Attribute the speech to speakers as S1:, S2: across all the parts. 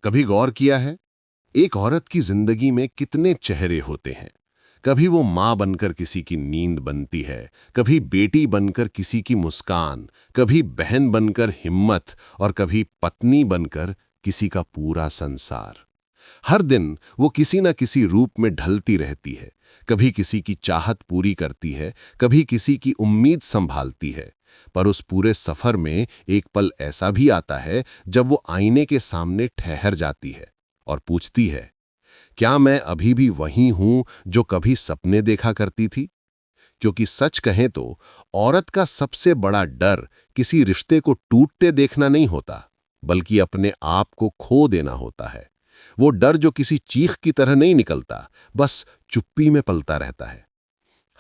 S1: कभी गौर किया है, एक औरत की जिंदगी में कितने चेहरे होते हैं। कभी वो माँ बनकर किसी की नींद बनती है, कभी बेटी बनकर किसी की मुस्कान, कभी बहन बनकर हिम्मत और कभी पत्नी बनकर किसी का पूरा संसार। हर दिन वो किसी न किसी रूप में ढलती रहती है, कभी किसी की चाहत पूरी करती है, कभी किसी की उम्मीद संभालती है। पर उस पूरे सफर में एक पल ऐसा भी आता है जब वो आईने के सामने ठहर जाती है और पूछती है, क्या मैं अभी भी वही हूं जो कभी सपने देखा करती थी? क्योंकि सच कहें तो औरत का सबसे बड़ा डर किसी रिश्ते को टूटते देखना नहीं होता, बल्कि अपने आप को खो देना होता है। वो डर जो किसी चीख की तरह नहीं निकलता, बस चुप्पी में पलता रहता है।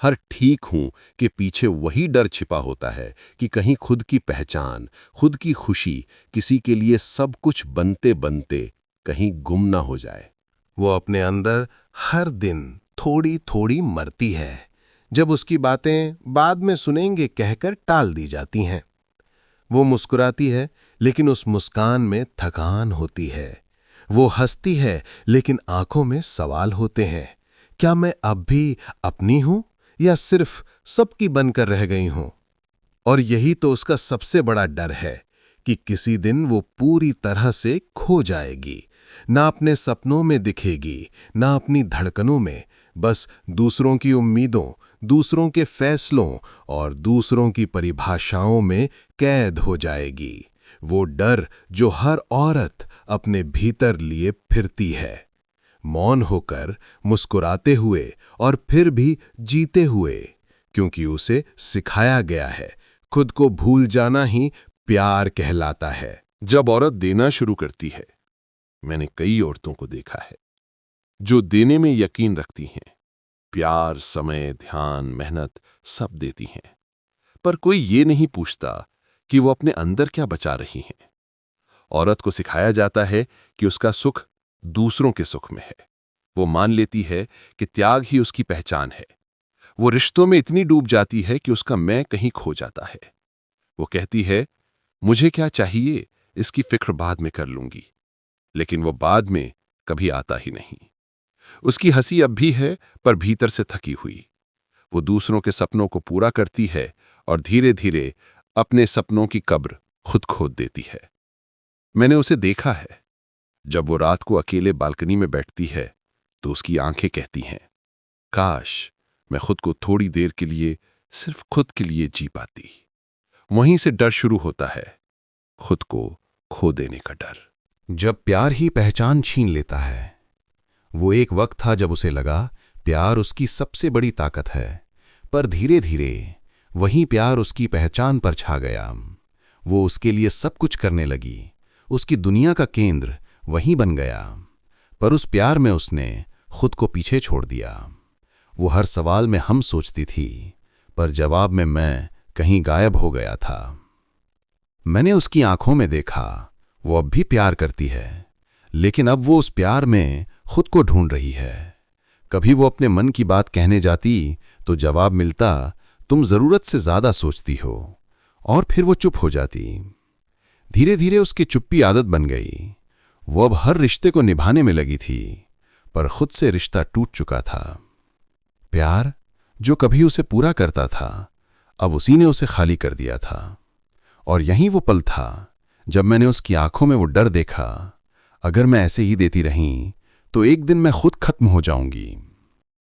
S1: हर ठीक हूं के पीछे वही डर छिपा होता है कि कहीं खुद की पहचान, खुद की खुशी किसी के लिए सब कुछ बनते बनते कहीं गुम ना हो जाए।
S2: वो अपने अंदर हर दिन थोड़ी थोड़ी मरती है, जब उसकी बातें बाद में सुनेंगे कहकर टाल दी जाती हैं। वो मुस्कुराती है, लेकिन उस मुस्कान में थकान होती है। वो हंसती है, लेकिन आंखों में सवाल होते हैं। क्या मैं अब भी अपनी हूं या सिर्फ सबकी बनकर रह गई हूं? और यही तो उसका सबसे बड़ा डर है कि किसी दिन वो पूरी तरह से खो जाएगी, ना अपने सपनों में दिखेगी, ना अपनी धड़कनों में, बस दूसरों की उम्मीदों, दूसरों के फैसलों और दूसरों की परिभाषाओं में कैद हो जाएगी। वो डर जो हर औरत अपने भीतर लिए फिरती है, मौन होकर, मुस्कुराते हुए और फिर भी जीते हुए, क्योंकि उसे सिखाया गया है खुद को भूल जाना ही प्यार कहलाता है।
S1: जब औरत देना शुरू करती है, मैंने कई औरतों को देखा है जो देने में यकीन रखती हैं, प्यार, समय, ध्यान, मेहनत सब देती हैं, पर कोई ये नहीं पूछता कि वो अपने अंदर क्या बचा रही हैं। औरत को सिखाया जाता है कि उसका सुख दूसरों के सुख में है। वो मान लेती है कि त्याग ही उसकी पहचान है। वो रिश्तों में इतनी डूब जाती है कि उसका मैं कहीं खो जाता है। वो कहती है, मुझे क्या चाहिए इसकी फिक्र बाद में कर लूंगी, लेकिन वो बाद में कभी आता ही नहीं। उसकी हंसी अब भी है, पर भीतर से थकी हुई। वो दूसरों के सपनों को पूरा करती है और धीरे धीरे अपने सपनों की कब्र खुद खोद देती है। मैंने उसे देखा है, जब वो रात को अकेले बालकनी में बैठती है तो उसकी आंखें कहती हैं, काश मैं खुद को थोड़ी देर के लिए सिर्फ खुद के लिए जी पाती। वहीं से डर शुरू होता है, खुद को खो देने का डर।
S3: जब प्यार ही पहचान छीन लेता है। वो एक वक्त था जब उसे लगा प्यार उसकी सबसे बड़ी ताकत है, पर धीरे धीरे वही प्यार उसकी पहचान पर छा गया। वो उसके लिए सब कुछ करने लगी, उसकी दुनिया का केंद्र वही बन गया। पर उस प्यार में उसने खुद को पीछे छोड़ दिया। वो हर सवाल में हम सोचती थी, पर जवाब में मैं कहीं गायब हो गया था। मैंने उसकी आंखों में देखा, वो अब भी प्यार करती है, लेकिन अब वो उस प्यार में खुद को ढूंढ रही है। कभी वो अपने मन की बात कहने जाती तो जवाब मिलता, तुम जरूरत से ज्यादा सोचती हो, और फिर वो चुप हो जाती। धीरे धीरे उसकी चुप्पी आदत बन गई। वो अब हर रिश्ते को निभाने में लगी थी, पर खुद से रिश्ता टूट चुका था। प्यार जो कभी उसे पूरा करता था, अब उसी ने उसे खाली कर दिया था। और यही वो पल था जब मैंने उसकी आंखों में वो डर देखा, अगर मैं ऐसे ही देती रही तो एक दिन मैं खुद खत्म हो जाऊंगी।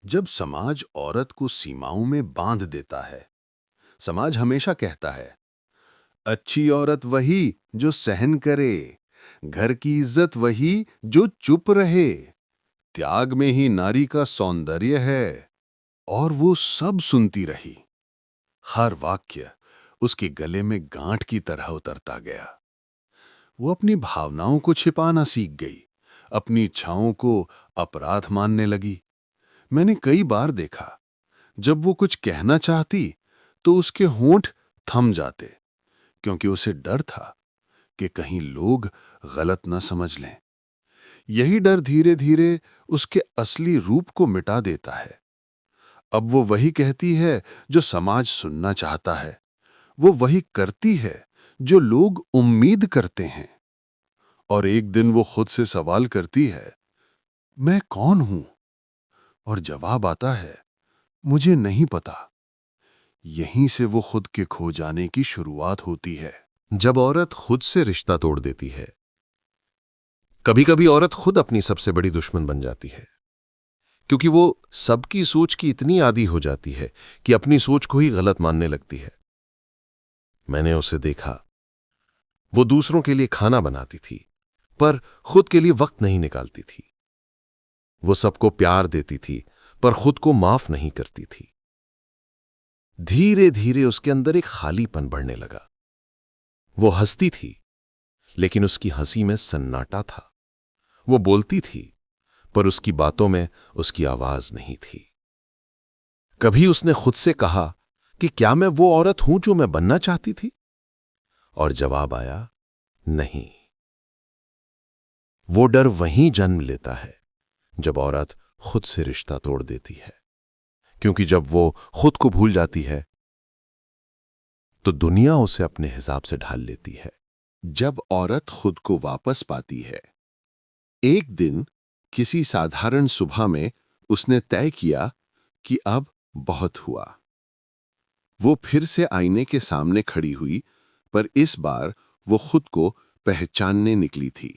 S1: जब समाज औरत को सीमाओं में बांध देता है, समाज हमेशा कहता है, अच्छी औरत वही जो सहन करे, घर की इज्जत वही जो चुप रहे, त्याग में ही नारी का सौंदर्य है। और वो सब सुनती रही। हर वाक्य उसके गले में गांठ की तरह उतरता गया। वो अपनी भावनाओं को छिपाना सीख गई, अपनी इच्छाओं को अपराध मानने लगी। मैंने कई बार देखा, जब वो कुछ कहना चाहती तो उसके होंठ थम जाते, क्योंकि उसे डर था कि कहीं लोग गलत न समझ लें। यही डर धीरे धीरे उसके असली रूप को मिटा देता है। अब वो वही कहती है जो समाज सुनना चाहता है, वो वही करती है जो लोग उम्मीद करते हैं।
S4: और एक दिन वो खुद से सवाल करती है, मैं कौन हूं? और जवाब आता है, मुझे नहीं पता। यहीं से वो खुद के खो जाने की शुरुआत होती है।
S2: जब औरत खुद से रिश्ता तोड़ देती है, कभी कभी औरत खुद अपनी सबसे बड़ी दुश्मन बन जाती है, क्योंकि वो सबकी सोच की इतनी आदी हो जाती है कि अपनी सोच को ही गलत मानने लगती है। मैंने उसे देखा, वो दूसरों के लिए खाना बनाती थी, पर खुद के लिए वक्त नहीं निकालती थी। वो सबको प्यार देती थी, पर खुद को माफ नहीं करती थी। धीरे धीरे उसके अंदर एक खालीपन बढ़ने लगा। वो हंसती थी, लेकिन उसकी हंसी में सन्नाटा था। वो बोलती थी, पर उसकी बातों में उसकी आवाज नहीं थी। कभी उसने खुद से कहा कि क्या मैं वो औरत हूं जो मैं बनना चाहती थी? और जवाब आया, नहीं। वो डर वहीं जन्म लेता है जब औरत खुद से रिश्ता तोड़ देती है, क्योंकि जब वो खुद को भूल जाती है तो दुनिया उसे अपने हिसाब से ढाल लेती है।
S1: जब औरत खुद को वापस पाती है। एक दिन किसी साधारण सुबह में उसने तय किया कि अब बहुत हुआ। वो फिर से आईने के सामने खड़ी हुई, पर इस बार वो खुद को पहचानने निकली थी।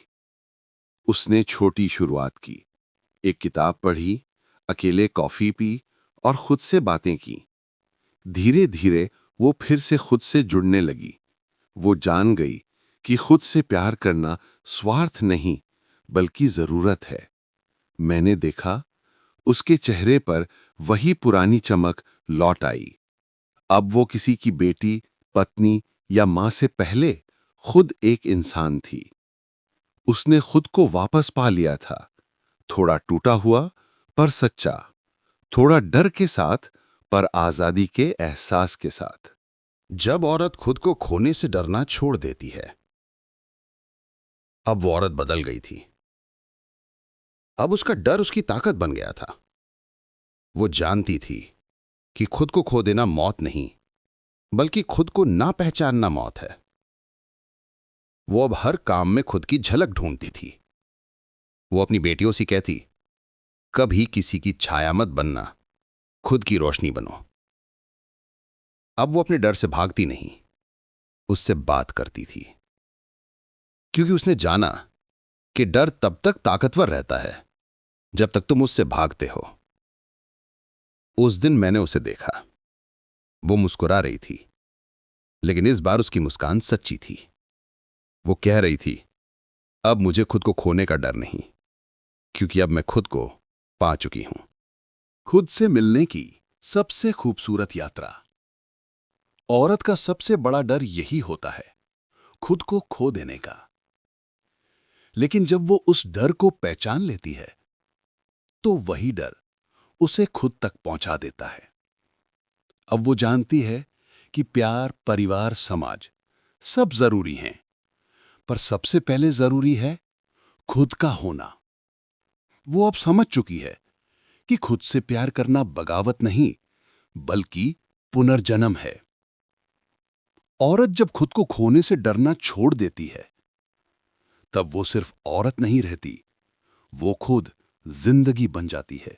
S1: उसने छोटी शुरुआत की, एक किताब पढ़ी, अकेले कॉफी पी और खुद से बातें की। धीरे धीरे वो फिर से खुद से जुड़ने लगी। वो जान गई कि खुद से प्यार करना स्वार्थ नहीं, बल्कि जरूरत है। मैंने देखा, उसके चेहरे पर वही पुरानी चमक लौट आई। अब वो किसी की बेटी, पत्नी या मां से पहले खुद एक इंसान थी। उसने खुद को वापस पा लिया था, थोड़ा टूटा हुआ पर सच्चा, थोड़ा डर के साथ पर आजादी के एहसास के साथ।
S3: जब औरत खुद को खोने से डरना छोड़ देती है, अब वो औरत बदल गई थी। अब उसका डर उसकी ताकत बन गया था। वो जानती थी कि खुद को खो देना मौत नहीं, बल्कि खुद को ना पहचानना मौत है। वो अब हर काम में खुद की झलक ढूंढती थी। वो अपनी बेटियों से कहती, कभी किसी की छाया मत बनना, खुद की रोशनी बनो। अब वो अपने डर से भागती नहीं, उससे बात करती थी, क्योंकि उसने जाना कि डर तब तक ताकतवर रहता है जब तक तुम उससे भागते हो। उस दिन मैंने उसे देखा। वो मुस्कुरा रही थी, लेकिन इस बार उसकी मुस्कान सच्ची थी। वो कह रही थी, अब मुझे खुद को खोने का डर नहीं, क्योंकि अब मैं खुद को पा चुकी हूं।
S4: खुद से मिलने की सबसे खूबसूरत यात्रा। औरत का सबसे बड़ा डर यही होता है, खुद को खो देने का। लेकिन जब वो उस डर को पहचान लेती है, तो वही डर उसे खुद तक पहुंचा देता है। अब वो जानती है कि प्यार, परिवार, समाज सब जरूरी हैं, पर सबसे पहले जरूरी है खुद का होना। वो अब समझ चुकी है कि खुद से प्यार करना बगावत नहीं, बल्कि पुनर्जन्म है। औरत जब खुद को खोने से डरना छोड़ देती है, तब वो सिर्फ औरत नहीं रहती, वो खुद जिंदगी बन जाती है।